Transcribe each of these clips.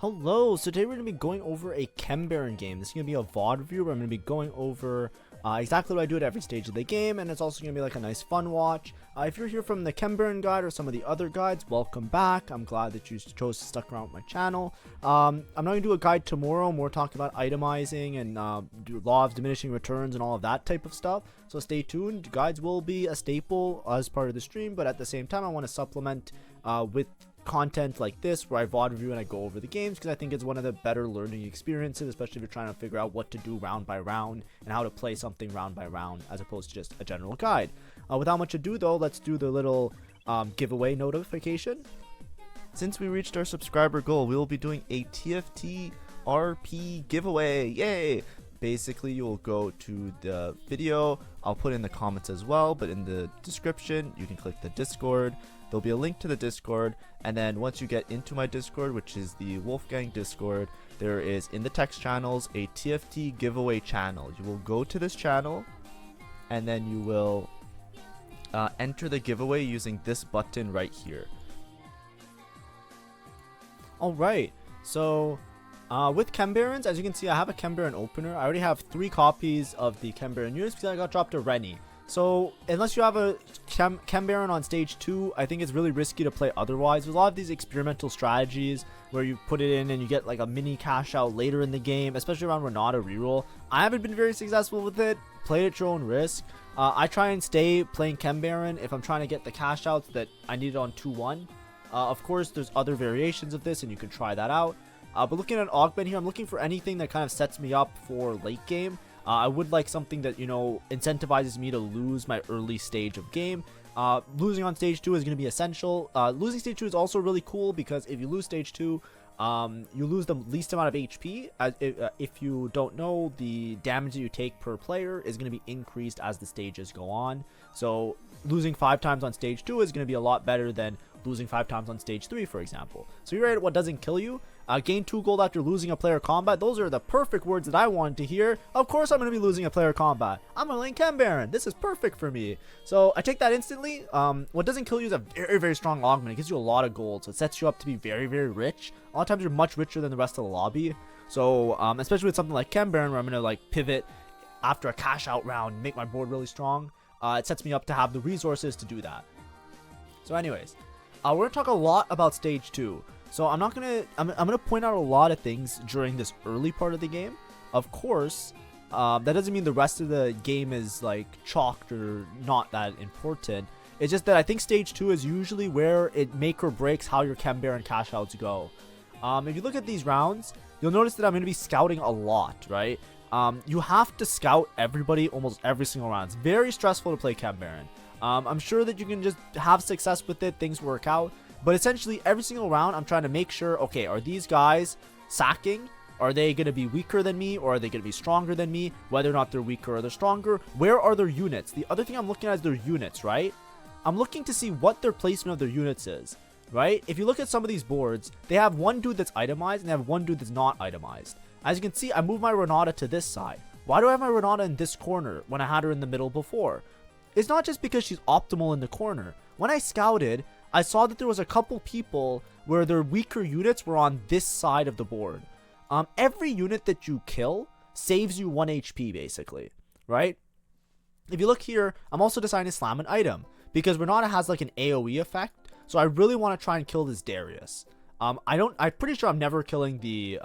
Hello, so today we're going to be going over a Khem-Baron game. This is going to be a VOD review where I'm going to be going over exactly what I do at every stage of the game, and it's also going to be like a nice fun watch. If you're here from the Khem-Baron guide or some of the other guides, welcome back. I'm glad that you chose to stick around with my channel. I'm not going to do a guide tomorrow, more talking about itemizing and law of diminishing returns and all of that type of stuff. So stay tuned. Guides will be a staple as part of the stream, but at the same time I want to supplement with content like this where I VOD review and I go over the games, because I think it's one of the better learning experiences, especially if you're trying to figure out what to do round by round and how to play something round by round as opposed to just a general guide. Without much ado though, let's do the little giveaway notification. Since we reached our subscriber goal, we will be doing a TFT RP giveaway. Yay! Basically, you'll go to the video. I'll put in the comments as well, but in the description you can click the Discord. There'll be a link to the Discord, and then once you get into my Discord, which is the Wolfgang Discord, there is in the text channels a TFT giveaway channel. You will go to this channel, and then you will enter the giveaway using this button right here. Alright, so with Khem-Barons, as you can see, I have a Khem-Baron opener. I already have 3 copies of the Khem-Baron units because I got dropped a Rennie. So unless you have a Khem-Baron on stage 2, I think it's really risky to play otherwise. There's a lot of these experimental strategies where you put it in and you get like a mini cash out later in the game, especially around Renata reroll. I haven't been very successful with it. Play at your own risk. I try and stay playing Khem-Baron if I'm trying to get the cash outs that I needed on 2-1. Of course, there's other variations of this and you can try that out. But looking at Augment here, I'm looking for anything that kind of sets me up for late game. I would like something that, you know, incentivizes me to lose my early stage of game. Losing on stage 2 is going to be essential. Losing stage 2 is also really cool because if you lose stage 2, you lose the least amount of HP. If you don't know, the damage that you take per player is going to be increased as the stages go on. So losing 5 times on stage 2 is going to be a lot better than losing 5 times on stage 3, for example. So you're right at what doesn't kill you. Gain 2 gold after losing a player combat. Those are the perfect words that I wanted to hear. Of course I'm going to be losing a player combat. I'm going to lane Khem-Baron. This is perfect for me. So I take that instantly. What doesn't kill you is a very, very strong augment. It gives you a lot of gold. So it sets you up to be very, very rich. A lot of times you're much richer than the rest of the lobby. So especially with something like Khem-Baron where I'm going to like pivot after a cash out round and make my board really strong. It sets me up to have the resources to do that. So anyways, we're going to talk a lot about stage 2. So I'm gonna point out a lot of things during this early part of the game. Of course, that doesn't mean the rest of the game is like chalked or not that important. It's just that I think stage 2 is usually where it make or breaks how your Khem-Baron cash outs go. If you look at these rounds, you'll notice that I'm gonna be scouting a lot, right? You have to scout everybody almost every single round. It's very stressful to play Khem-Baron. I'm sure that you can just have success with it, things work out. But essentially, every single round, I'm trying to make sure, okay, are these guys sacking? Are they going to be weaker than me? Or are they going to be stronger than me? Whether or not they're weaker or they're stronger. Where are their units? The other thing I'm looking at is their units, right? I'm looking to see what their placement of their units is, right? If you look at some of these boards, they have one dude that's itemized and they have one dude that's not itemized. As you can see, I moved my Renata to this side. Why do I have my Renata in this corner when I had her in the middle before? It's not just because she's optimal in the corner. When I scouted, I saw that there was a couple people where their weaker units were on this side of the board. Every unit that you kill saves you 1 HP basically, right? If you look here, I'm also deciding to slam an item because Renata has like an AoE effect. So I really want to try and kill this Darius. I'm pretty sure I'm never killing the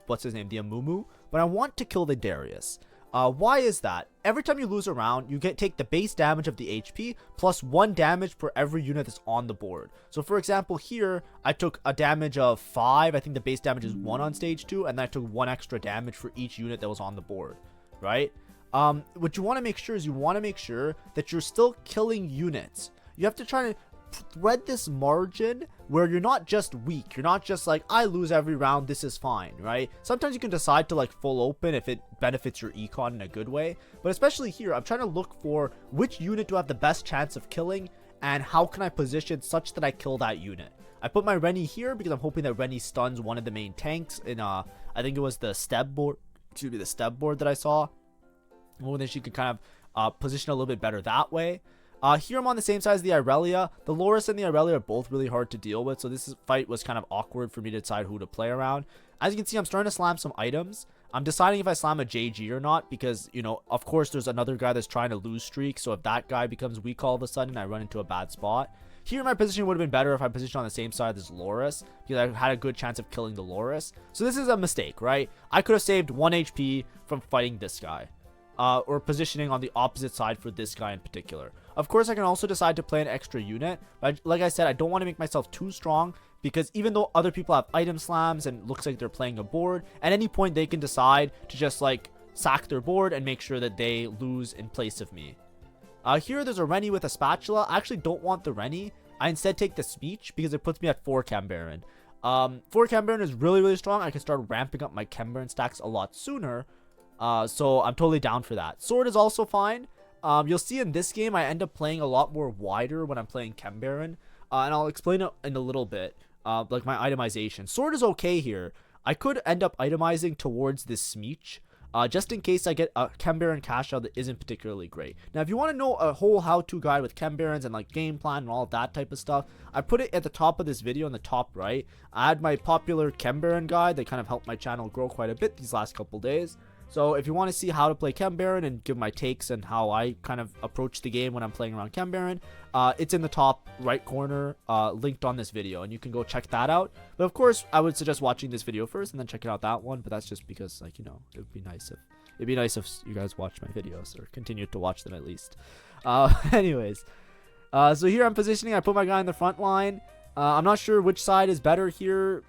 what's his name, the Amumu, but I want to kill the Darius. Why is that? Every time you lose a round, you take the base damage of the HP plus 1 damage for every unit that's on the board. So for example, here, I took a damage of 5. I think the base damage is 1 on stage 2, and then I took 1 extra damage for each unit that was on the board, right? What you want to make sure is you want to make sure that you're still killing units. You have to try to thread this margin where you're not just weak. You're not just like, I lose every round, this is fine, right? Sometimes you can decide to like full open if it benefits your econ in a good way, but especially here, I'm trying to look for which unit do I have the best chance of killing and how can I position such that I kill that unit. I put my Rennie here because I'm hoping that Rennie stuns one of the main tanks in I think it was the step board, that I saw. Well, then she could kind of position a little bit better that way. Here I'm on the same side as the Irelia. The Loris and the Irelia are both really hard to deal with, so this fight was kind of awkward for me to decide who to play around. As you can see, I'm starting to slam some items. I'm deciding if I slam a JG or not because, you know, of course there's another guy that's trying to lose streak, so if that guy becomes weak all of a sudden, I run into a bad spot. Here my position would have been better if I positioned on the same side as Loris, because I had a good chance of killing the Loris. So this is a mistake, right? I could have saved 1 HP from fighting this guy. Or positioning on the opposite side for this guy in particular. Of course, I can also decide to play an extra unit, but like I said, I don't want to make myself too strong, because even though other people have item slams and looks like they're playing a board, at any point they can decide to just like sack their board and make sure that they lose in place of me. Here there's a Rennie with a spatula. I actually don't want the Rennie. I instead take the speech because it puts me at 4 Khem-Baron. 4 Khem-Baron is really strong. I can start ramping up my Khem-Baron stacks a lot sooner. So I'm totally down for that. Sword is also fine. You'll see in this game I end up playing a lot more wider when I'm playing Khem-Baron. And I'll explain it in a little bit. Like my itemization. Sword is okay here. I could end up itemizing towards this Smeech. Just in case I get a Khem-Baron cash out that isn't particularly great. Now, if you want to know a whole how-to guide with Khem-Barons and like game plan and all of that type of stuff, I put it at the top of this video in the top right. I had my popular Khem-Baron guide that kind of helped my channel grow quite a bit these last couple days. So if you want to see how to play Khem-Baron and give my takes and how I kind of approach the game when I'm playing around Khem-Baron, it's in the top right corner, linked on this video, and you can go check that out. But of course, I would suggest watching this video first and then checking out that one. But that's just because, like, you know, it'd be nice if you guys watch my videos or continue to watch them at least. Anyways, so here I'm positioning. I put my guy in the front line. I'm not sure which side is better here.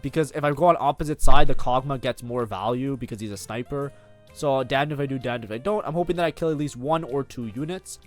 Because if I go on opposite side, the Kog'Maw gets more value because he's a sniper. So damned if I do, damned if I don't. I'm hoping that I kill at least 1 or 2 units.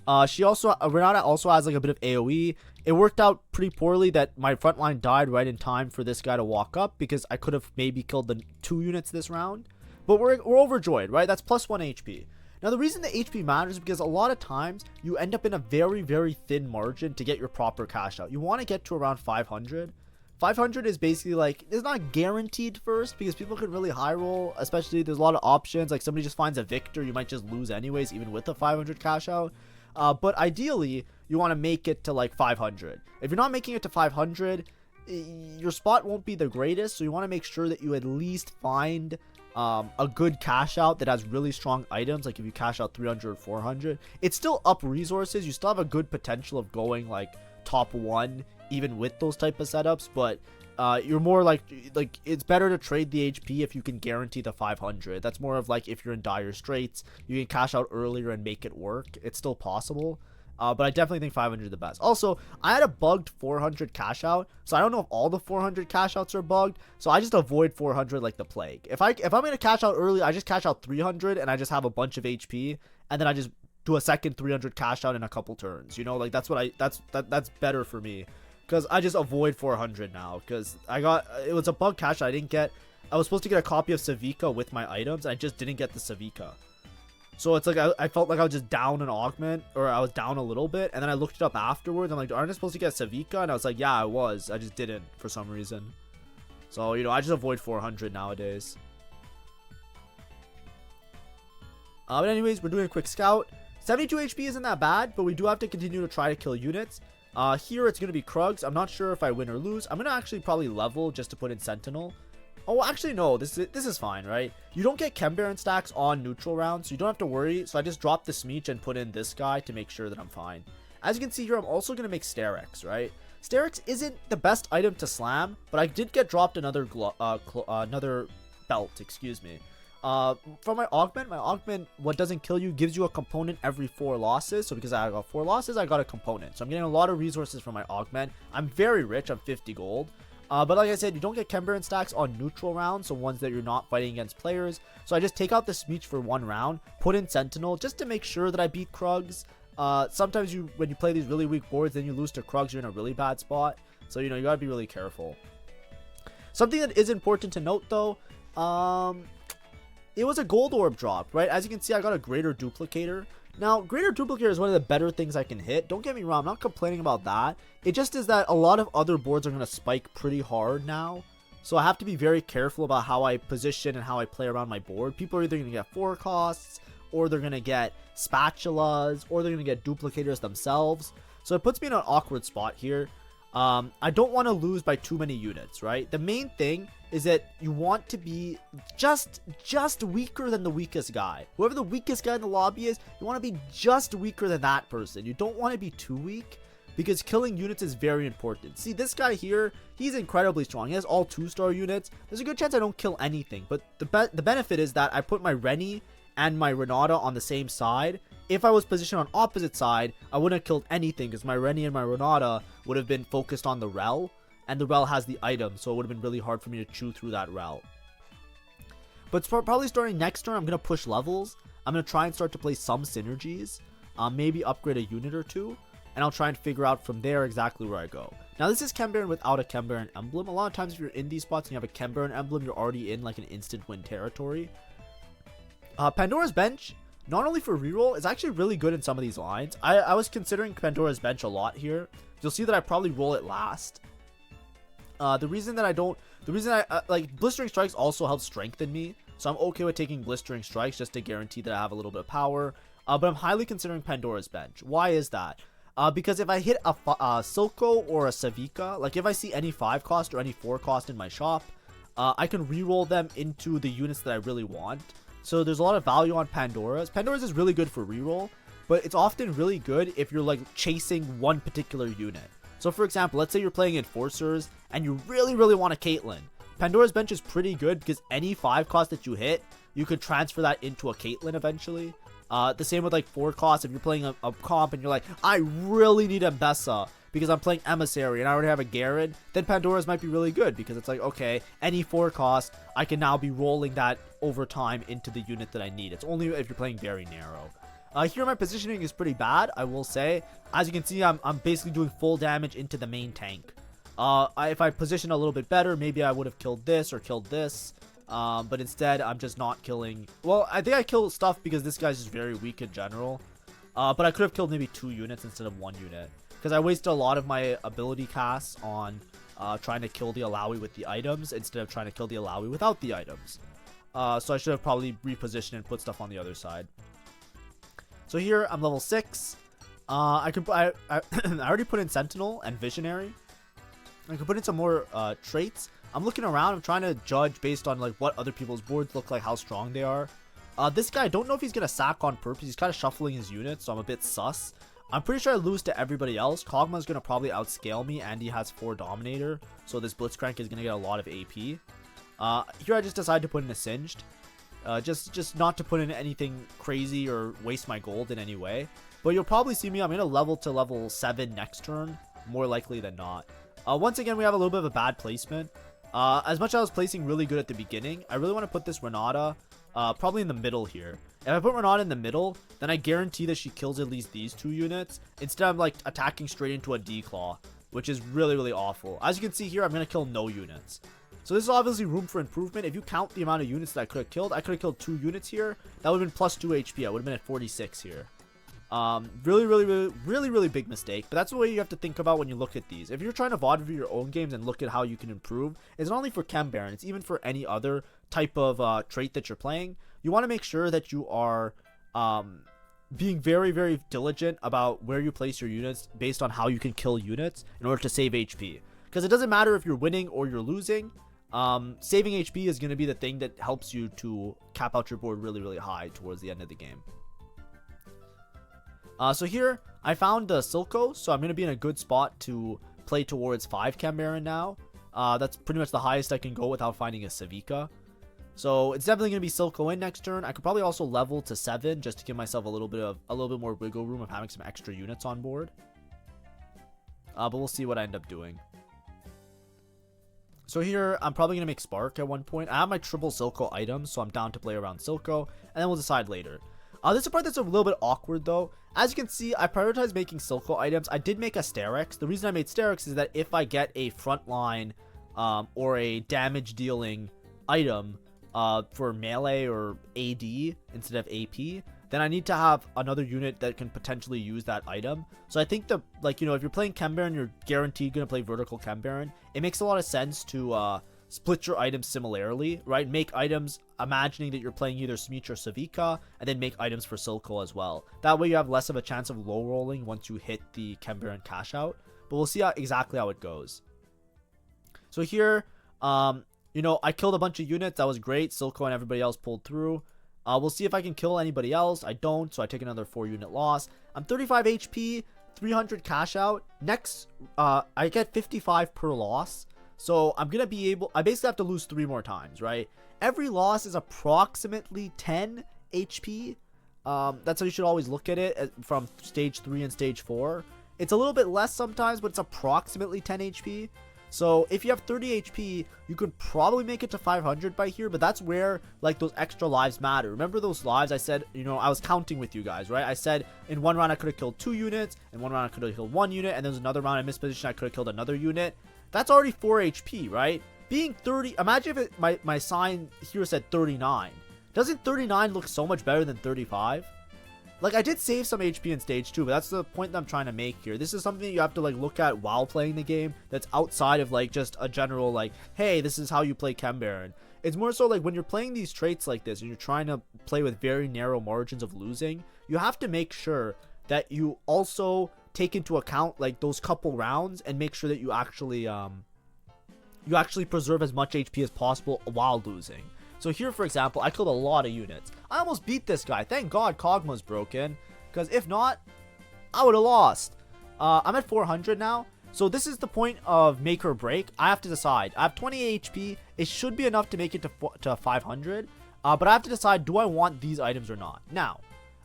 Renata also has like a bit of AoE. It worked out pretty poorly that my front line died right in time for this guy to walk up, because I could have maybe killed the 2 units this round. But we're overjoyed, right? That's plus 1 HP. Now, the reason the HP matters is because a lot of times you end up in a very thin margin to get your proper cash out. You want to get to around 500. 500 is basically like, it's not guaranteed first because people can really high roll, especially there's a lot of options. Like somebody just finds a Victor, you might just lose anyways, even with the 500 cash out. But ideally, you want to make it to like 500. If you're not making it to 500, your spot won't be the greatest. So you want to make sure that you at least find a good cash out that has really strong items. Like if you cash out 300 or 400, it's still up resources. You still have a good potential of going like top 1 even with those type of setups, but you're more like it's better to trade the HP if you can guarantee the 500. That's more of like if you're in dire straits, you can cash out earlier and make it work. It's still possible, but I definitely think 500 is the best. Also, I had a bugged 400 cash out, so I don't know if all the 400 cash outs are bugged, so I just avoid 400 like the plague. If I'm gonna cash out early, I just cash out 300 and I just have a bunch of HP, and then I just do a second 300 cash out in a couple turns. You know, like that's better for me. Because I just avoid 400 now. Because it was a bug cash I didn't get. I was supposed to get a copy of Savika with my items. And I just didn't get the Savika. So it's like I felt like I was just down an augment. Or I was down a little bit. And then I looked it up afterwards. I'm like, aren't I supposed to get Savika? And I was like, yeah, I was. I just didn't for some reason. So, you know, I just avoid 400 nowadays. But anyways, we're doing a quick scout. 72 HP isn't that bad. But we do have to continue to try to kill units. Here it's going to be Krugs. I'm not sure if I win or lose. I'm going to actually probably level just to put in Sentinel. Oh, actually, no. This is fine, right? You don't get Khem-Baron stacks on neutral rounds, so you don't have to worry. So I just dropped the Smeech and put in this guy to make sure that I'm fine. As you can see here, I'm also going to make Sterex, right? Sterex isn't the best item to slam, but I did get dropped another belt, excuse me. For my augment, what doesn't kill you gives you a component every 4 losses. So because I got 4 losses, I got a component. So I'm getting a lot of resources from my augment. I'm very rich. I'm 50 gold. But like I said, you don't get Khem-Baron stacks on neutral rounds, so ones that you're not fighting against players. So I just take out the Smeech for 1 round, put in Sentinel, just to make sure that I beat Krugs. Sometimes when you play these really weak boards, then you lose to Krugs, you're in a really bad spot. So, you know, you gotta be really careful. Something that is important to note, though, it was a gold orb drop, right? As you can see, I got a greater duplicator. Now, greater duplicator is one of the better things I can hit. Don't get me wrong, I'm not complaining about that. It just is that a lot of other boards are going to spike pretty hard now. So I have to be very careful about how I position and how I play around my board. People are either going to get 4 costs or they're going to get spatulas, or they're going to get duplicators themselves. So it puts me in an awkward spot here. I don't want to lose by too many units, right? The main thing is that you want to be just weaker than the weakest guy. Whoever the weakest guy in the lobby is, you want to be just weaker than that person. You don't want to be too weak, because killing units is very important. See, this guy here, he's incredibly strong. He has all 2-star units. There's a good chance I don't kill anything, but the benefit is that I put my Rennie and my Renata on the same side. If I was positioned on opposite side, I wouldn't have killed anything, because my Rennie and my Renata would have been focused on the Rel, and the Rel has the item, so it would have been really hard for me to chew through that Rel. But probably starting next turn, I'm going to push levels. I'm going to try and start to play some synergies, maybe upgrade a unit or two, and I'll try and figure out from there exactly where I go. Now, this is Khem-Baron without a Khem-Baron emblem. A lot of times if you're in these spots and you have a Khem-Baron emblem, you're already in like an instant win territory. Pandora's Bench, not only for reroll, is actually really good in some of these lines. I was considering Pandora's Bench a lot here. You'll see that I probably roll it last. The reason I like Blistering Strikes also helps strengthen me, so I'm okay with taking Blistering Strikes just to guarantee that I have a little bit of power. But I'm highly considering Pandora's Bench. Why is that? Because if I hit a Silco or a Savika, like if I see any 5 cost or any 4 cost in my shop, I can reroll them into the units that I really want. So there's a lot of value on Pandora's. Pandora's is really good for reroll, but it's often really good if you're like chasing one particular unit. So for example, let's say you're playing Enforcers and you really want a Caitlyn. Pandora's Bench is pretty good because any 5 cost that you hit, you could transfer that into a Caitlyn eventually. The same with like 4 costs. If you're playing a comp and you're like, I really need a Bessa because I'm playing Emissary and I already have a Garen, then Pandora's might be really good because it's like, okay, any 4 cost, I can now be rolling that over time into the unit that I need. It's only if you're playing very narrow. Here my positioning is pretty bad, I will say. As you can see, I'm basically doing full damage into the main tank. If I position a little bit better, maybe I would have killed this or killed this. But instead, I'm just not killing. Well, I think I killed stuff because this guy's just very weak in general. But I could have killed maybe 2 units instead of 1 unit. Because I wasted a lot of my ability casts on trying to kill the Alawi with the items instead of trying to kill the Alawi without the items. So I should have probably repositioned and put stuff on the other side. So here, I'm level 6. I already put in Sentinel and Visionary. I can put in some more traits. I'm looking around. I'm trying to judge based on like what other people's boards look like, how strong they are. This guy, I don't know if he's going to sack on purpose. He's kind of shuffling his units, so I'm a bit sus. I'm pretty sure I lose to everybody else. Kog'Maw's going to probably outscale me, and he has 4 Dominator, so this Blitzcrank is going to get a lot of AP. Here I just decided to put in a Singed. Just not to put in anything crazy or waste my gold in any way. But you'll probably see me, I'm going to level to level 7 next turn, more likely than not. Once again, we have a little bit of a bad placement. As much as I was placing really good at the beginning, I really want to put this Renata probably in the middle here. If I put Renata in the middle, then I guarantee that she kills at least these 2 units. Instead, I'm like attacking straight into a D-Claw, which is really awful. As you can see here, I'm going to kill no units. So this is obviously room for improvement. If you count the amount of units that I could have killed, I could have killed 2 units here. That would have been plus 2 HP. I would have been at 46 here. Really big mistake, but that's the way you have to think about when you look at these. If you're trying to VOD review your own games and look at how you can improve, it's not only for Khem-Baron, it's even for any other type of trait that you're playing. You want to make sure that you are being very diligent about where you place your units based on how you can kill units in order to save HP. Because it doesn't matter if you're winning or you're losing. Saving HP is going to be the thing that helps you to cap out your board really high towards the end of the game. So here, I found the Silco, so I'm going to be in a good spot to play towards 5 Khem-Baron now. That's pretty much the highest I can go without finding a Savika. So it's definitely going to be Silco in next turn. I could probably also level to 7 just to give myself a little bit more wiggle room of having some extra units on board. But we'll see what I end up doing. So here, I'm probably going to make Spark at one point. I have my triple Silco items, so I'm down to play around Silco, and then we'll decide later. This is a part that's a little bit awkward though. As you can see, I prioritize making Silco items. I did make a Sterex. The reason I made Sterex is that if I get a frontline or a damage dealing item for melee or AD instead of AP, then I need to have another unit that can potentially use that item. So I think if you're playing Khem-Baron, you're guaranteed going to play vertical Khem-Baron. It makes a lot of sense to split your items similarly, right? Make items imagining that you're playing either Smeech or Savika, and then make items for Silco as well. That way you have less of a chance of low rolling once you hit the Khem-Baron cash out. But we'll see exactly how it goes. So here, you know, I killed a bunch of units. That was great. Silco and everybody else pulled through. We'll see if I can kill anybody else. I don't, so I take another 4-unit loss. I'm 35 HP, 300 cash out. Next, I get 55 per loss. So I'm going to be able... I basically have to lose 3 more times, right? Every loss is approximately 10 HP. That's how you should always look at it from stage 3 and stage 4. It's a little bit less sometimes, but it's approximately 10 HP. So if you have 30 HP, you could probably make it to 500 by here, but that's where like those extra lives matter. Remember those lives I said, you know, I was counting with you guys, right? I said in one round I could have killed 2 units, in one round I could have killed 1 unit, and there's another round I missed position I could have killed another unit. That's already 4 HP, right? Being 30, imagine if my sign here said 39. Doesn't 39 look so much better than 35? Like, I did save some HP in stage 2, but that's the point that I'm trying to make here. This is something you have to, like, look at while playing the game that's outside of, like, just a general, like, hey, this is how you play Khem-Baron. It's more so, like, when you're playing these traits like this and you're trying to play with very narrow margins of losing, you have to make sure that you also take into account, like, those couple rounds and make sure that you actually preserve as much HP as possible while losing. So here, for example, I killed a lot of units. I almost beat this guy. Thank God Kog'Maw's broken, because if not, I would have lost. I'm at 400 now. So this is the point of make or break. I have to decide. I have 20 HP. It should be enough to make it to 500. But I have to decide, do I want these items or not? Now,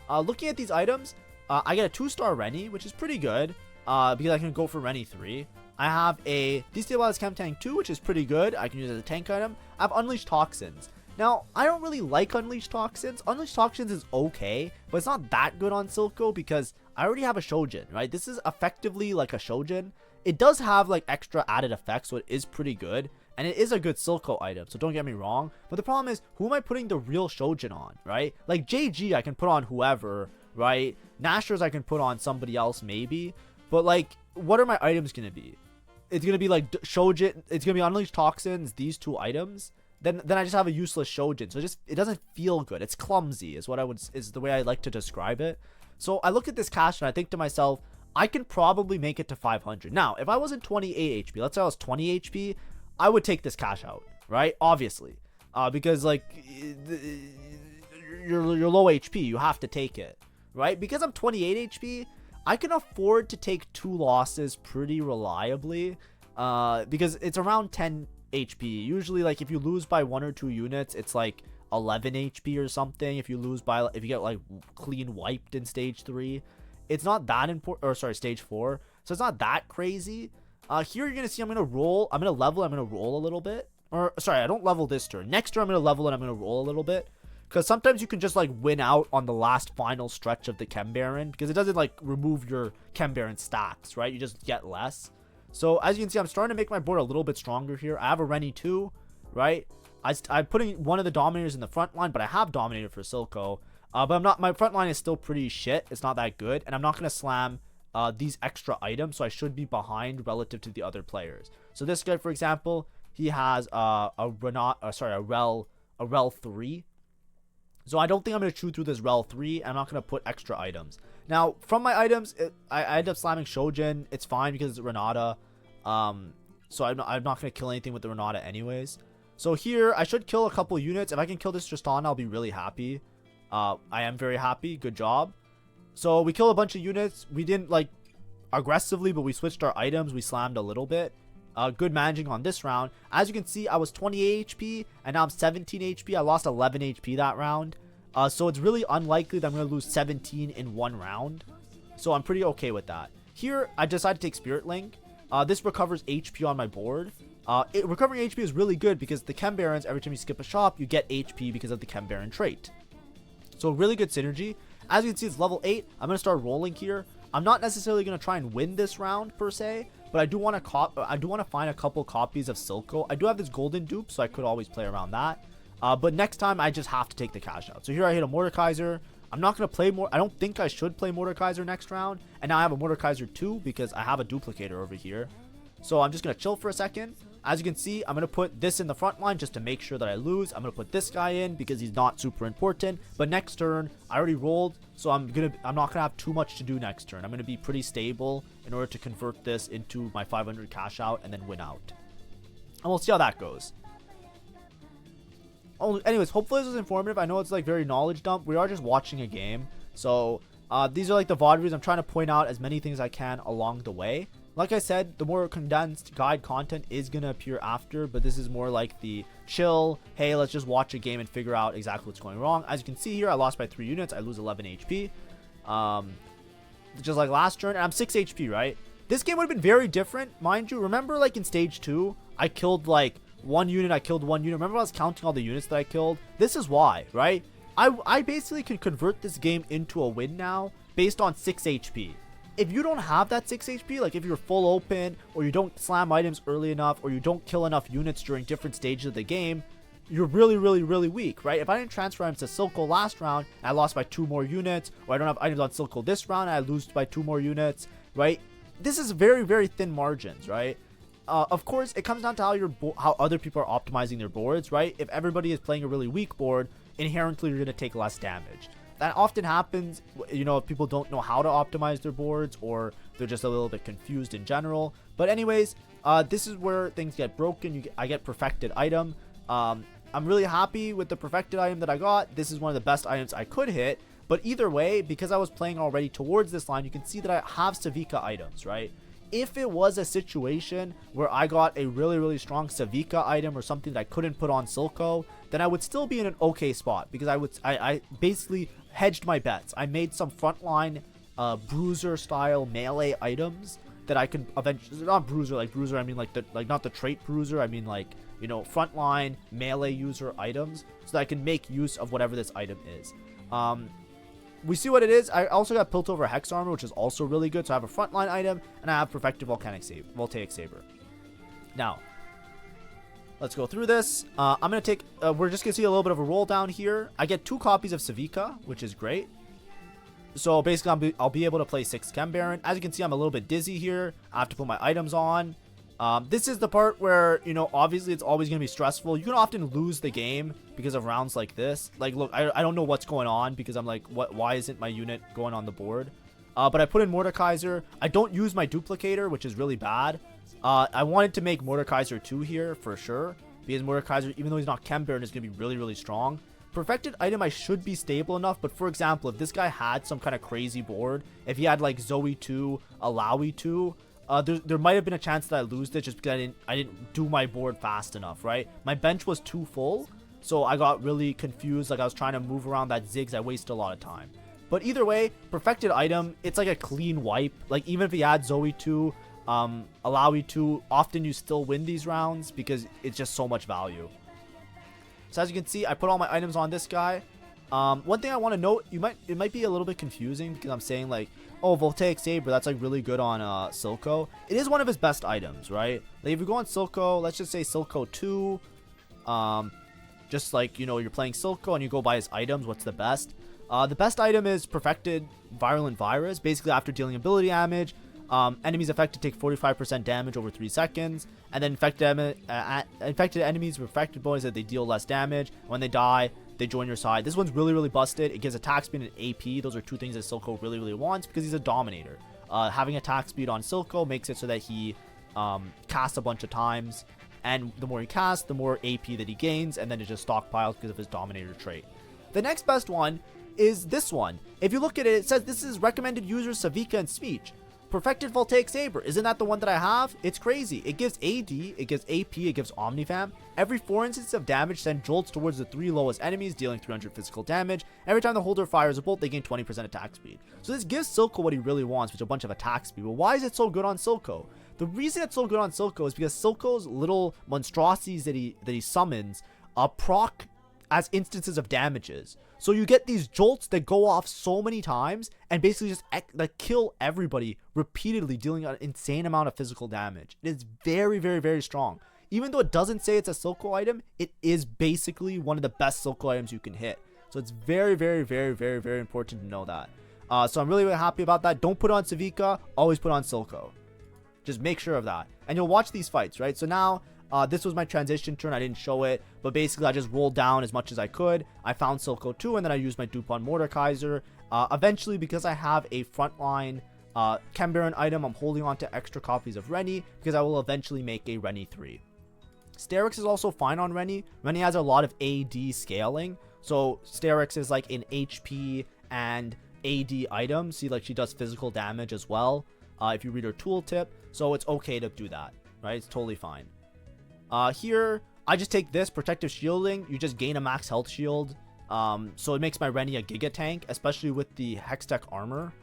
looking at these items, I get a 2-star Rennie, which is pretty good, because I can go for Rennie 3. I have a Destabilized Chem Tank 2, which is pretty good. I can use it as a tank item. I have Unleashed Toxins. Now, I don't really like Unleashed Toxins. Unleashed Toxins is okay, but it's not that good on Silco because I already have a Shojin, right? This is effectively like a Shojin. It does have like extra added effects, so it is pretty good. And it is a good Silco item, so don't get me wrong. But the problem is, who am I putting the real Shojin on, right? Like JG, I can put on whoever, right? Nashor's I can put on somebody else maybe. But like, what are my items going to be? It's going to be like Shojin. It's going to be Unleashed Toxins, these 2 items. Then I just have a useless Shojin. So it doesn't feel good. It's clumsy is the way I like to describe it. So I look at this cash and I think to myself, I can probably make it to 500. Now, if I wasn't 28 HP, let's say I was 20 HP, I would take this cash out, right? Obviously. Because like you're low HP, you have to take it, right? Because I'm 28 HP, I can afford to take 2 losses pretty reliably. Because it's around 10 HP. Usually, like, if you lose by 1 or 2 units, it's like 11 HP or something. If you get like clean wiped in stage 3, it's not that important. Or sorry, stage 4. So it's not that crazy. Here you're gonna see I'm gonna roll. I'm gonna level. I'm gonna roll a little bit. Or sorry, I don't level this turn. Next turn I'm gonna level and I'm gonna roll a little bit. Because sometimes you can just like win out on the last final stretch of the Khem-Baron, because it doesn't like remove your Khem-Baron stats, right? You just get less. So as you can see, I'm starting to make my board a little bit stronger here. I have a Rennie 2, right? I'm putting one of the Dominators in the front line, but I have Dominator for Silco. But I'm not. My front line is still pretty shit. It's not that good, and I'm not gonna slam these extra items, so I should be behind relative to the other players. So this guy, for example, he has a Rel 3. So I don't think I'm going to chew through this Rel 3. I'm not going to put extra items. Now, from my items, I end up slamming Shojin. It's fine because it's Renata. So I'm not going to kill anything with the Renata anyways. So here, I should kill a couple units. If I can kill this Tristana, I'll be really happy. I am very happy. Good job. So we killed a bunch of units. We didn't, like, aggressively, but we switched our items. We slammed a little bit. Good managing on this round. As you can see, I was 28 HP, and now I'm 17 HP. I lost 11 HP that round. So it's really unlikely that I'm going to lose 17 in one round. So I'm pretty okay with that. Here, I decided to take Spirit Link. This recovers HP on my board. Recovering HP is really good because the Khem-Barons, every time you skip a shop, you get HP because of the Khem-Baron trait. So really good synergy. As you can see, it's level 8. I'm going to start rolling here. I'm not necessarily going to try and win this round per se, but I do want to find a couple copies of Silco. I do have this golden dupe, so I could always play around that. But next time, I just have to take the cash out. So here I hit a Mordekaiser. I'm not going to play more. I don't think I should play Mordekaiser next round. And now I have a Mordekaiser 2 because I have a duplicator over here. So I'm just going to chill for a second. As you can see, I'm going to put this in the front line just to make sure that I lose. I'm going to put this guy in because he's not super important. But next turn, I already rolled, so I'm not going to have too much to do next turn. I'm going to be pretty stable in order to convert this into my 500 cash out and then win out. And we'll see how that goes. Oh, anyways, hopefully this was informative. I know it's like very knowledge dump. We are just watching a game. So these are like the VOD reviews. I'm trying to point out as many things I can along the way. Like I said, the more condensed guide content is going to appear after, but this is more like the chill, hey, let's just watch a game and figure out exactly what's going wrong. As you can see here, I lost by 3 units. I lose 11 HP. Just like last turn, and I'm 6 HP, right? This game would have been very different, mind you. Remember, like in stage 2, I killed like 1 unit, I killed 1 unit. Remember I was counting all the units that I killed? This is why, right? I basically can convert this game into a win now based on 6 HP. If you don't have that 6 HP, like if you're full open, or you don't slam items early enough, or you don't kill enough units during different stages of the game, you're really, really, really weak, right? If I didn't transfer items to Silco last round, and I lost by 2 more units, or I don't have items on Silco this round, and I lose by 2 more units, right? This is very, very thin margins, right? Of course, it comes down to how other people are optimizing their boards, right? If everybody is playing a really weak board, inherently you're going to take less damage. That often happens, you know, if people don't know how to optimize their boards, or they're just a little bit confused in general. But anyways, this is where things get broken. I get perfected item. I'm really happy with the perfected item that I got. This is one of the best items I could hit. But either way, because I was playing already towards this line, you can see that I have Savika items, right? If it was a situation where I got a really, really strong Savika item or something that I couldn't put on Silco, then I would still be in an okay spot, because I basically hedged my bets. I made some frontline bruiser style melee items that I can eventually, not bruiser, like bruiser I mean like not the trait bruiser, I mean like, you know, frontline melee user items, so that I can make use of whatever this item is. We see what it is. I also got Piltover Hex Armor, which is also really good. So I have a frontline item, and I have Perfected Voltaic Saber. Now, let's go through this. I'm going to take, we're just going to see a little bit of a roll down here. I get 2 copies of Savika, which is great. So basically, I'll be able to play 6 Khem-Baron. As you can see, I'm a little bit dizzy here. I have to put my items on. This is the part where, you know, obviously it's always going to be stressful. You can often lose the game because of rounds like this. Like, look, I don't know what's going on, because I'm like, why isn't my unit going on the board? But I put in Mordekaiser. I don't use my duplicator, which is really bad. I wanted to make Mordekaiser 2 here for sure, because Mordekaiser, even though he's not Khem-Baron, is going to be really, really strong. Perfected item, I should be stable enough, but for example, if this guy had some kind of crazy board, if he had like Zoe 2, Alawi 2, there might have been a chance that I lose it just because I didn't do my board fast enough, right? My bench was too full, so I got really confused. Like I was trying to move around that Ziggs, I wasted a lot of time. But either way, perfected item, it's like a clean wipe. Like even if he had Zoe 2, Alawi 2, often you still win these rounds because it's just so much value. So as you can see, I put all my items on this guy. One thing I want to note, it might be a little bit confusing because I'm saying like, oh, Voltaic Saber, that's like really good on Silco. It is one of his best items, right? Like if you go on Silco, let's just say Silco 2, just like, you know, you're playing Silco and you go by his items, what's the best? The best item is Perfected Virulent Virus. Basically, after dealing ability damage, enemies affected take 45% damage over 3 seconds, and then infected enemies with affected bonus that they deal less damage. When they die, they join your side. This one's really, really busted. It gives attack speed and AP. Those are 2 things that Silco really, really wants because he's a dominator. Having attack speed on Silco makes it so that he casts a bunch of times, and the more he casts, the more AP that he gains, and then it just stockpiles because of his dominator trait. The next best one is this one. If you look at it, it says this is recommended users Savika and Speech. Perfected Voltaic Saber. Isn't that the one that I have? It's crazy. It gives AD, it gives AP, it gives Omnifam. Every 4 instances of damage send jolts towards the 3 lowest enemies, dealing 300 physical damage. Every time the holder fires a bolt, they gain 20% attack speed. So this gives Silco what he really wants, which is a bunch of attack speed. But why is it so good on Silco? The reason it's so good on Silco is because Silco's little monstrosities that he summons proc as instances of damages. So you get these jolts that go off so many times and basically just like kill everybody repeatedly, dealing an insane amount of physical damage. It is very, very, very strong. Even though it doesn't say it's a Silco item, it is basically one of the best Silco items you can hit. So it's very, very, very, very, very important to know that. So I'm really, really happy about that. Don't put on Savika, always put on Silco. Just make sure of that. And you'll watch these fights, right? So now This was my transition turn. I didn't show it, but basically I just rolled down as much as I could. I found Silco 2, and then I used my dupe on Mordekaiser. Eventually, because I have a frontline Khem-Baron item, I'm holding on to extra copies of Rennie because I will eventually make a Rennie 3. Sterix is also fine on Rennie. Rennie has a lot of AD scaling, so Sterix is like an HP and AD item. See, like she does physical damage as well if you read her tooltip, so it's okay to do that, right? It's totally fine. Here, I just take this protective shielding. You just gain a max health shield. So it makes my Rennie a Giga Tank, especially with the Hextech armor.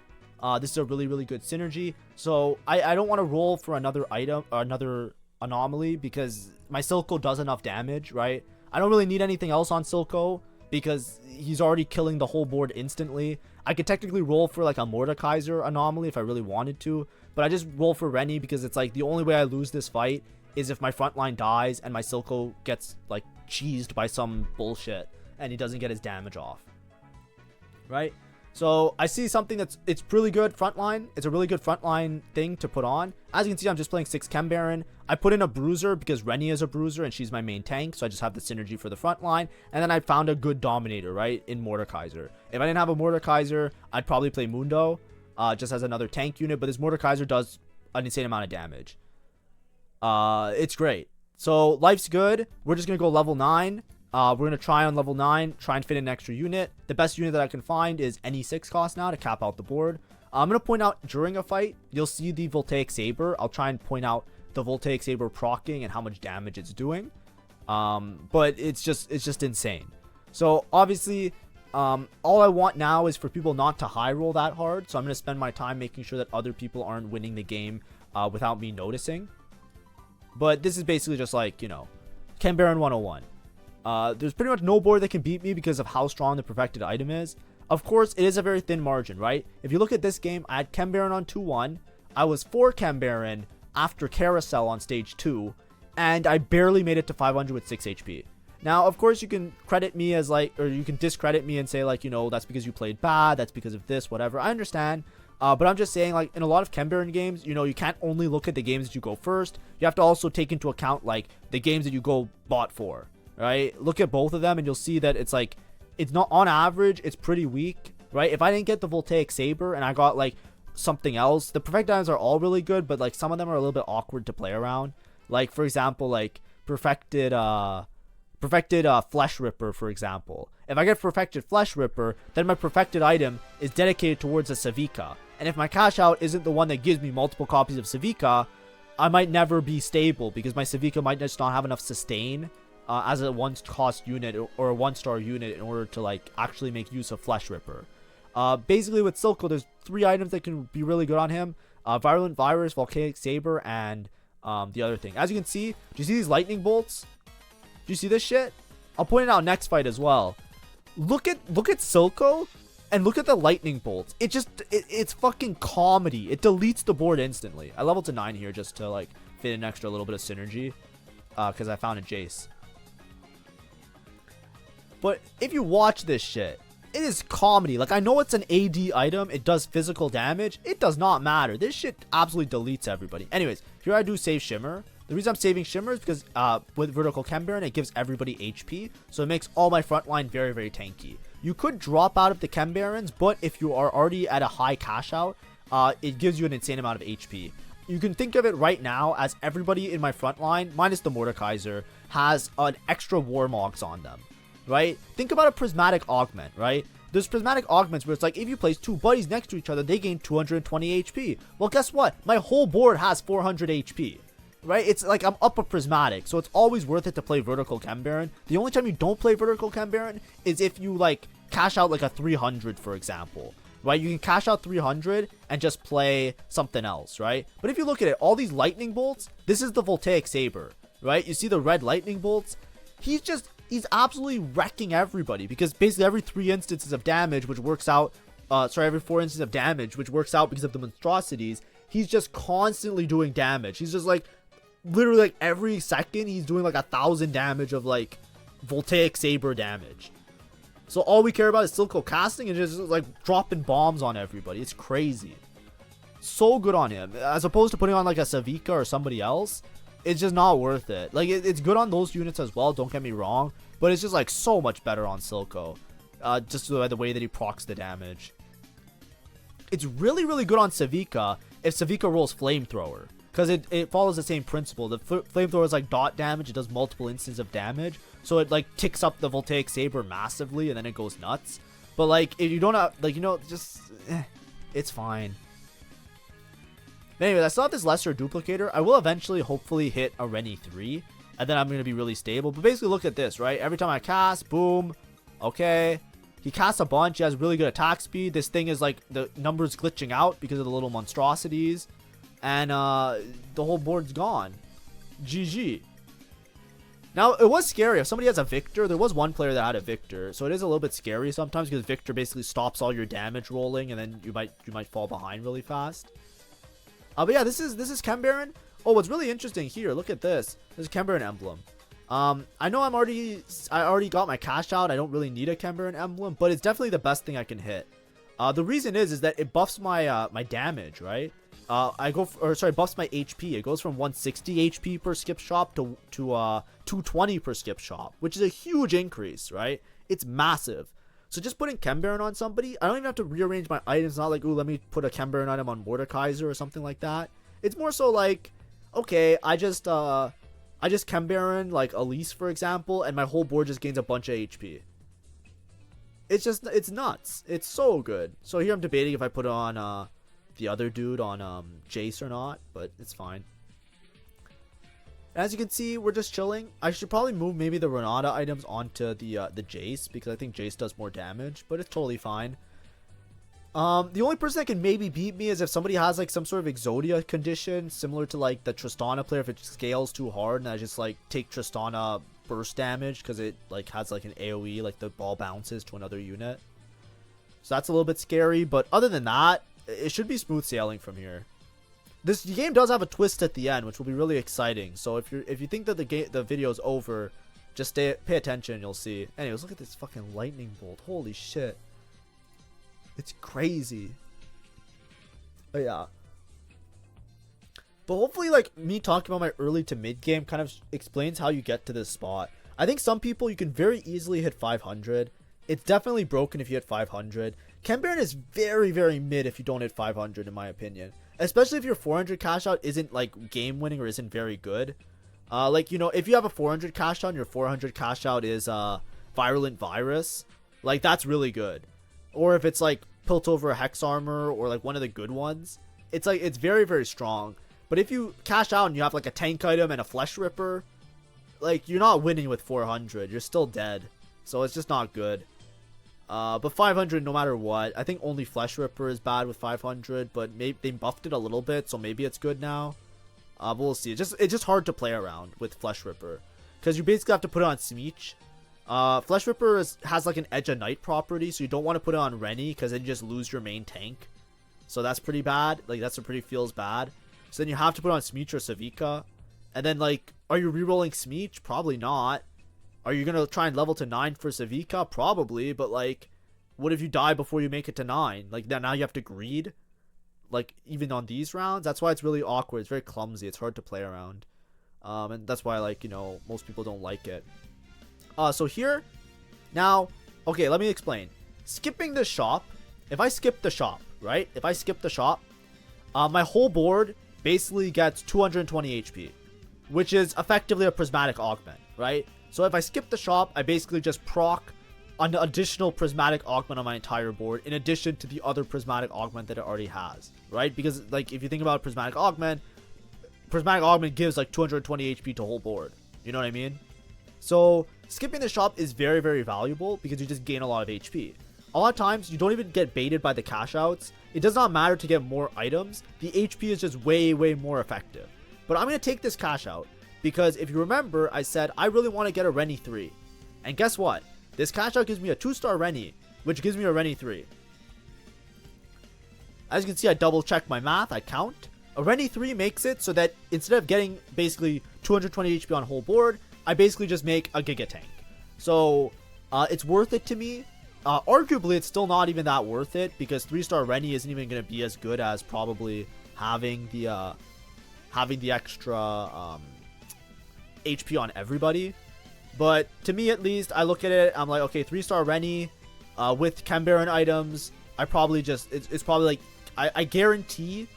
This is a really, really good synergy. So I don't want to roll for another item or another anomaly because my Silco does enough damage, right? I don't really need anything else on Silco because he's already killing the whole board instantly. I could technically roll for like a Mordekaiser anomaly if I really wanted to, but I just roll for Rennie because it's like the only way I lose this fight is if my frontline dies and my Silco gets like cheesed by some bullshit and he doesn't get his damage off, right? So I see something it's really good frontline. It's a really good frontline thing to put on. As you can see, I'm just playing 6 Khem-Baron. I put in a bruiser because Rennie is a bruiser and she's my main tank, so I just have the synergy for the frontline. And then I found a good dominator, right, in Mordekaiser. If I didn't have a Mordekaiser, I'd probably play Mundo just as another tank unit, but this Mordekaiser does an insane amount of damage. It's great. So life's good. We're just gonna go level 9. We're gonna try on level 9, try and fit in an extra unit. The best unit that I can find is any 6 cost now to cap out the board. I'm gonna point out during a fight, you'll see the Voltaic Saber. I'll try and point out the Voltaic Saber proccing and how much damage it's doing. But it's just insane. So obviously, all I want now is for people not to high roll that hard. So I'm gonna spend my time making sure that other people aren't winning the game without me noticing. But this is basically just like, you know, Khem-Baron 101. There's pretty much no board that can beat me because of how strong the perfected item is. Of course, it is a very thin margin, right? If you look at this game, I had Khem-Baron on 2-1. I was 4 Khem-Baron after Carousel on stage 2. And I barely made it to 500 with 6 HP. Now, of course, you can credit me as like, or you can discredit me and say like, you know, that's because you played bad. That's because of this, whatever. I understand. But I'm just saying, like, in a lot of Khem-Baron games, you know, you can't only look at the games that you go first. You have to also take into account, like, the games that you go bot for, right? Look at both of them, and you'll see that it's, like, it's not, on average, it's pretty weak, right? If I didn't get the Voltaic Saber and I got, like, something else, the perfect items are all really good, but, like, some of them are a little bit awkward to play around. Like, for example, like, perfected Flesh Ripper, for example. If I get perfected Flesh Ripper, then my perfected item is dedicated towards a Savika. And if my cash out isn't the one that gives me multiple copies of Savika, I might never be stable because my Savika might just not have enough sustain as a 1-cost unit or a 1-star unit in order to like actually make use of Flesh Ripper. Basically with Silco, there's 3 items that can be really good on him. Virulent Virus, Voltaic Saber, and the other thing. As you can see, do you see these lightning bolts? Do you see this shit? I'll point it out next fight as well. Look at Silco and look at the lightning bolts. It's fucking comedy. It deletes the board instantly. I leveled to 9 here just to like fit an extra little bit of synergy because I found a Jace. But if you watch this shit, it is comedy. Like, I know it's an AD item. It does physical damage. It does not matter. This shit absolutely deletes everybody. Anyways, here I do save Shimmer. The reason I'm saving Shimmer is because with Vertical Khem-Baron, it gives everybody HP. So it makes all my frontline very, very tanky. You could drop out of the Khem-Barons, but if you are already at a high cash out, it gives you an insane amount of HP. You can think of it right now as everybody in my frontline, minus the Mordekaiser, has an extra Warmogs on them, right? Think about a Prismatic Augment, right? There's Prismatic Augments where it's like, if you place 2 buddies next to each other, they gain 220 HP. Well, guess what? My whole board has 400 HP. Right? It's like I'm up a Prismatic, so it's always worth it to play Vertical Khem-Baron. The only time you don't play Vertical Khem-Baron is if you like cash out like a 300, for example. Right? You can cash out 300 and just play something else, right? But if you look at it, all these lightning bolts, this is the Voltaic Saber, right? You see the red lightning bolts? He's absolutely wrecking everybody because basically every 3 instances of damage, which works out, every 4 instances of damage, which works out because of the monstrosities, he's just constantly doing damage. He's just like, literally like every second he's doing like 1,000 damage of like Voltaic Saber damage. So all we care about is Silco casting and just like dropping bombs on everybody. It's crazy. So good on him. As opposed to putting on like a Savika or somebody else. it's just not worth it. Like, it's good on those units as well, don't get me wrong, but it's just like so much better on Silco. Just by the way that he procs the damage. It's really, really good on Savika if Savika rolls Flamethrower, because it follows the same principle. The Flamethrower is like dot damage, it does multiple instances of damage, so it like ticks up the Voltaic Saber massively, and then it goes nuts. But like, if you don't have, like, you know, just it's fine. Anyway, I still have this lesser duplicator. I will eventually hopefully hit a Rennie 3, and then I'm going to be really stable. But basically, look at this, right? Every time I cast, boom, okay. He casts a bunch. He has really good attack speed. This thing is like, the numbers glitching out because of the little monstrosities. And the whole board's gone. GG. Now, it was scary. If somebody has a Victor, there was one player that had a Victor. So it is a little bit scary sometimes because Victor basically stops all your damage rolling, and then you might fall behind really fast. But yeah, this is Khem-Baron. Oh, what's really interesting here, look at this. This is Khem-Baron emblem. I know I already got my cash out. I don't really need a Khem-Baron emblem, but it's definitely the best thing I can hit. The reason is that it buffs my my damage, right? Buffs my HP. It goes from 160 HP per skip shop to 220 per skip shop, which is a huge increase, right? It's massive. So just putting Khem-Baron on somebody, I don't even have to rearrange my items. Not like, ooh, let me put a Khem-Baron item on Mordekaiser or something like that. It's more so like, okay, I just Khem-Baron like Elise, for example, and my whole board just gains a bunch of HP. It's nuts. It's so good. So here I'm debating if I put it on the other dude on Jace or not, but it's fine. As you can see, we're just chilling. I should probably move maybe the Renata items onto the Jace, because I think Jace does more damage, but it's totally fine. The only person that can maybe beat me is if somebody has like some sort of Exodia condition, similar to like the Tristana player. If it scales too hard and I just like take Tristana burst damage because it like has like an AoE, like the ball bounces to another unit. So that's a little bit scary, but other than that, it should be smooth sailing from here. This game does have a twist at the end, which will be really exciting. So if you think that the video is over, just pay attention and you'll see. Anyways, look at this fucking lightning bolt. Holy shit. It's crazy. But yeah. But hopefully, like, me talking about my early to mid game kind of explains how you get to this spot. I think some people, you can very easily hit 500. It's definitely broken if you hit 500. Khem-Baron is very, very mid if you don't hit 500, in my opinion. Especially if your 400 cash out isn't, like, game winning or isn't very good. Like, you know, if you have a 400 cash out and your 400 cash out is Virulent Virus, like, that's really good. Or if it's, like, Piltover Hex Armor or, like, one of the good ones, it's, like, it's very, very strong. But if you cash out and you have, like, a tank item and a Flesh Ripper, like, you're not winning with 400. You're still dead. So it's just not good. But 500 no matter what. I think only Flesh Ripper is bad with 500, but maybe they buffed it a little bit, so maybe it's good now. But we'll see. It's just hard to play around with Flesh Ripper, because you basically have to put it on Smeech. Flesh Ripper has like an Edge of Night property, so you don't want to put it on Rennie, because then you just lose your main tank. So that's pretty bad. Like, that's what pretty feels bad. So then you have to put it on Smeech or Savika. And then, like, are you rerolling Smeech? Probably not. Are you going to try and level to 9 for Savika? Probably, but, like, what if you die before you make it to 9? Like, now you have to greed? Like, even on these rounds? That's why it's really awkward. It's very clumsy. It's hard to play around. And that's why, like, you know, most people don't like it. So here, now, okay, let me explain. Skipping the shop, if I skip the shop, right? If I skip the shop, my whole board basically gets 220 HP, which is effectively a Prismatic Augment, right? So if I skip the shop, I basically just proc an additional Prismatic Augment on my entire board, in addition to the other Prismatic Augment that it already has, right? Because, like, if you think about Prismatic Augment gives, like, 220 HP to whole board. You know what I mean? So skipping the shop is very, very valuable, because you just gain a lot of HP. A lot of times, you don't even get baited by the cash outs. It does not matter to get more items. The HP is just way, way more effective. But I'm going to take this cash out, because if you remember, I said I really want to get a Rennie 3. And guess what? This cash out gives me a 2-star Rennie, which gives me a Rennie 3. As you can see, I double check my math. I count. A Rennie 3 makes it so that instead of getting basically 220 HP on whole board, I basically just make a Giga Tank. So it's worth it to me. Arguably, it's still not even that worth it, because 3-star Rennie isn't even going to be as good as probably having the extra HP on everybody. But to me, at least, I look at it, I'm like, okay, 3-star Rennie with Khem-Baron items. I probably just, it's probably like, I guarantee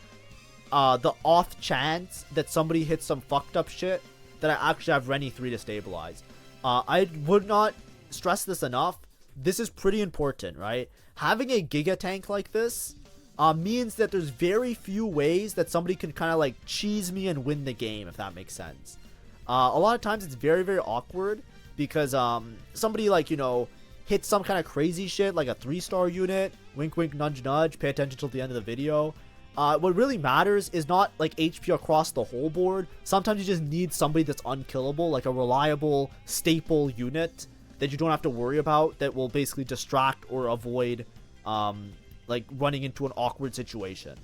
the off chance that somebody hits some fucked up shit that I actually have Rennie 3 to stabilize. I would not stress this enough. This is pretty important, right? Having a Giga Tank like this means that there's very few ways that somebody can kind of like cheese me and win the game, if that makes sense. A lot of times it's very, very awkward because somebody like, you know, hits some kind of crazy shit like a 3-star unit, wink wink nudge nudge, pay attention till the end of the video. What really matters is not like HP across the whole board. Sometimes you just need somebody that's unkillable, like a reliable staple unit that you don't have to worry about, that will basically distract or avoid like running into an awkward situation.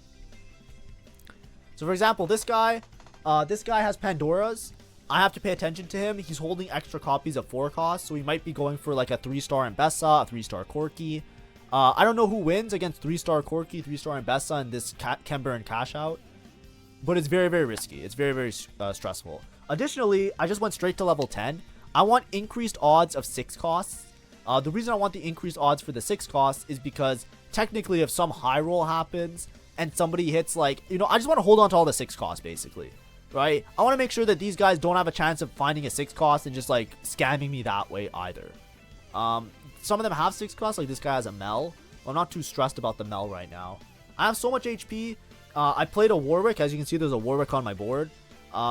So for example, this guy has Pandora's. I have to pay attention to him. He's holding extra copies of 4 cost, so he might be going for like a 3-star Mbessa, a 3-star Corki. I don't know who wins against 3-star Corki, 3-star Mbessa, and this Khem-Baron cash out, but it's very, very risky. It's very, very stressful. Additionally, I just went straight to level 10. I want increased odds of 6 costs. The reason I want the increased odds for the 6 costs is because technically if some high roll happens and somebody hits like, you know, I just want to hold on to all the 6 costs basically, right? I want to make sure that these guys don't have a chance of finding a 6 cost and just like scamming me that way either. Some of them have 6 costs, like this guy has a Mel. I'm not too stressed about the Mel right now. I have so much HP. I played a Warwick. As you can see, there's a Warwick on my board.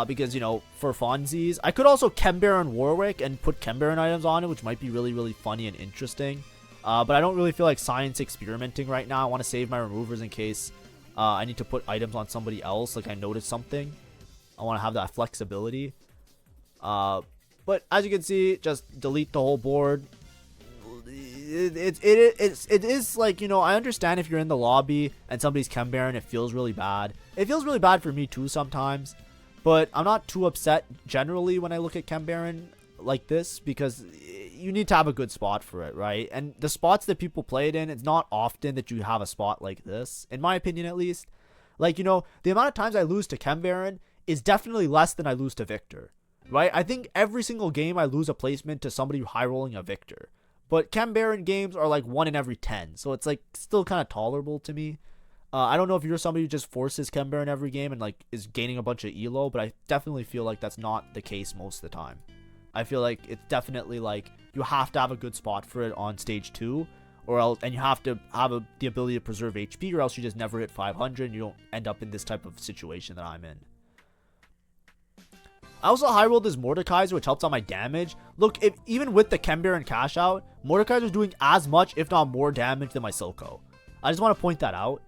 Because, you know, for funsies. I could also Khem-Baron Warwick and put Khem-Baron items on it, which might be really, really funny and interesting. But I don't really feel like science experimenting right now. I want to save my removers in case I need to put items on somebody else. Like I noticed something. I want to have that flexibility. But as you can see, just delete the whole board. It is like, you know, I understand if you're in the lobby and somebody's Khem-Baron, it feels really bad. It feels really bad for me too sometimes. But I'm not too upset generally when I look at Khem-Baron like this, because you need to have a good spot for it, right? And the spots that people play it in, it's not often that you have a spot like this, in my opinion at least. Like, you know, the amount of times I lose to Khem-Baron is definitely less than I lose to Victor, right? I think every single game I lose a placement to somebody high rolling a Victor. But Khem-Baron games are like 1 in every 10, so it's like still kind of tolerable to me. I don't know if you're somebody who just forces Khem-Baron every game and like is gaining a bunch of elo, but I definitely feel like that's not the case most of the time. I feel like it's definitely like you have to have a good spot for it on stage 2, or else, and you have to have the ability to preserve HP, or else you just never hit 500 and you don't end up in this type of situation that I'm in. I also high rolled this Mordekaiser, which helps on my damage. Look, even with the Khem-Baron cash out, Mordekaiser is doing as much, if not more damage than my Silco. I just want to point that out.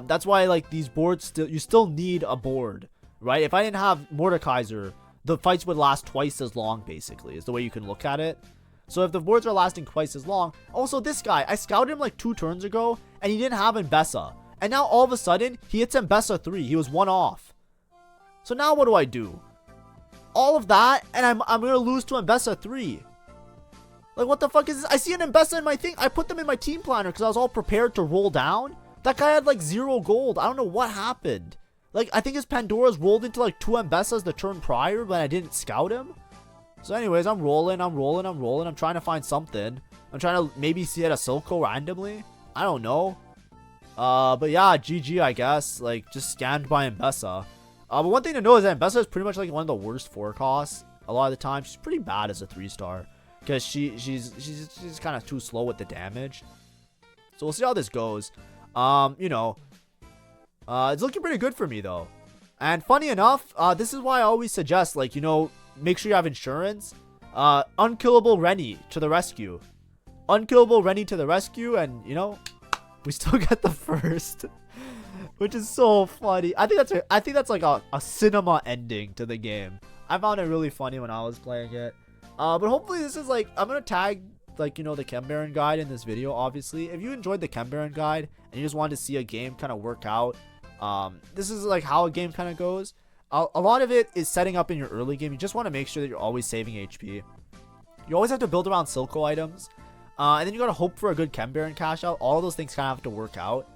That's why, like, these boards, you still need a board, right? If I didn't have Mordekaiser, the fights would last twice as long, basically, is the way you can look at it. So if the boards are lasting twice as long... Also, this guy, I scouted him like 2 turns ago, and he didn't have Mbessa. And now, all of a sudden, he hits Mbessa 3. He was 1 off. So now what do I do? All of that, and I'm going to lose to Mbessa 3. Like, what the fuck is this? I see an Mbessa in my thing. I put them in my team planner because I was all prepared to roll down. That guy had like 0 gold. I don't know what happened. Like, I think his Pandora's rolled into like 2 Mbessas the turn prior, but I didn't scout him. So anyways, I'm rolling. I'm trying to find something. I'm trying to maybe see at a Silco randomly. I don't know. But yeah, GG, I guess. Like, just scammed by Mbessa. But one thing to know is that Mbessa is pretty much like one of the worst 4 costs. A lot of the time, she's pretty bad as a 3-star. Because she's kind of too slow with the damage. So we'll see how this goes. You know, it's looking pretty good for me though. And funny enough, this is why I always suggest, like, you know, make sure you have insurance. Unkillable Rennie to the rescue. Unkillable Rennie to the rescue, and you know, we still get the first, which is so funny. I think that's like a cinema ending to the game. I found it really funny when I was playing it. But hopefully this is like, I'm gonna tag, like, you know, the Khem-Baron guide in this video. Obviously, if you enjoyed the Khem-Baron guide and you just wanted to see a game kind of work out, this is like how a game kind of goes. A lot of it is setting up in your early game. You just want to make sure that you're always saving HP. You always have to build around Silco items, and then you gotta hope for a good Khem-Baron cash out. All of those things kind of have to work out.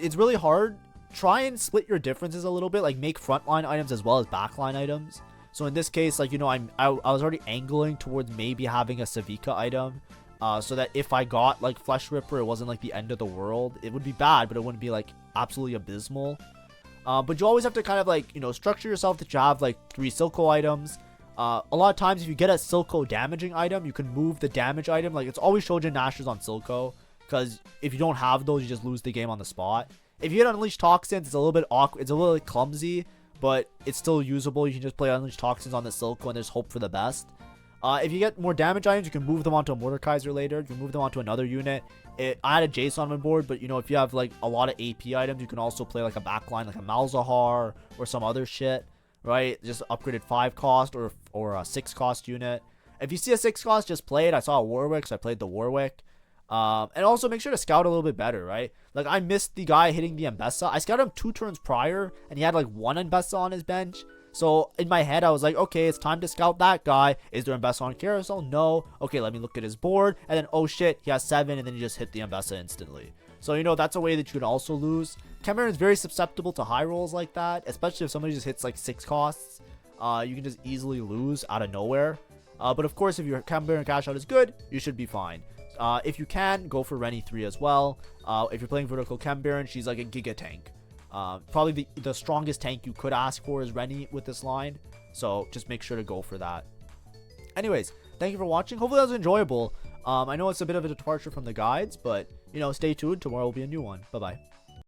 It's really hard. Try and split your differences a little bit, like make frontline items as well as backline items. So in this case, like, you know, I was already angling towards maybe having a Savika item, so that if I got like Flesh Ripper, it wasn't like the end of the world. It would be bad, but it wouldn't be like absolutely abysmal. But you always have to kind of like, you know, structure yourself that you have like 3 Silco items. A lot of times if you get a Silco damaging item, you can move the damage item. Like, it's always Shojin Nashers on Silco, because if you don't have those, you just lose the game on the spot. If you get Unleashed Toxins, it's a little bit awkward. It's a little clumsy, but it's still usable. You can just play Unleashed Toxins on the Silco, and there's hope for the best. If you get more damage items, you can move them onto a Mordekaiser later. You can move them onto another unit. I had a Jason on board, but, you know, if you have like a lot of AP items, you can also play like a backline, like a Malzahar or some other shit, right? Just upgraded 5 cost or a 6 cost unit. If you see a 6 cost, just play it. I saw a Warwick, so I played the Warwick. And also make sure to scout a little bit better, right? Like, I missed the guy hitting the Mbessa. I scouted him 2 turns prior, and he had like 1 Mbessa on his bench. So in my head, I was like, okay, it's time to scout that guy. Is there Mbessa on carousel? No. Okay, let me look at his board. And then, oh shit, he has 7, and then you just hit the Mbessa instantly. So, you know, that's a way that you can also lose. Khem-Baron is very susceptible to high rolls like that, especially if somebody just hits like 6 costs. You can just easily lose out of nowhere. But of course, if your Khem-Baron cash out is good, you should be fine. If you can, go for Rennie 3 as well. If you're playing vertical Khem-Baron, she's like a giga tank. Probably the strongest tank you could ask for is Rennie with this line. So just make sure to go for that. Anyways, thank you for watching. Hopefully that was enjoyable. I know it's a bit of a departure from the guides, but, you know, stay tuned. Tomorrow will be a new one. Bye-bye.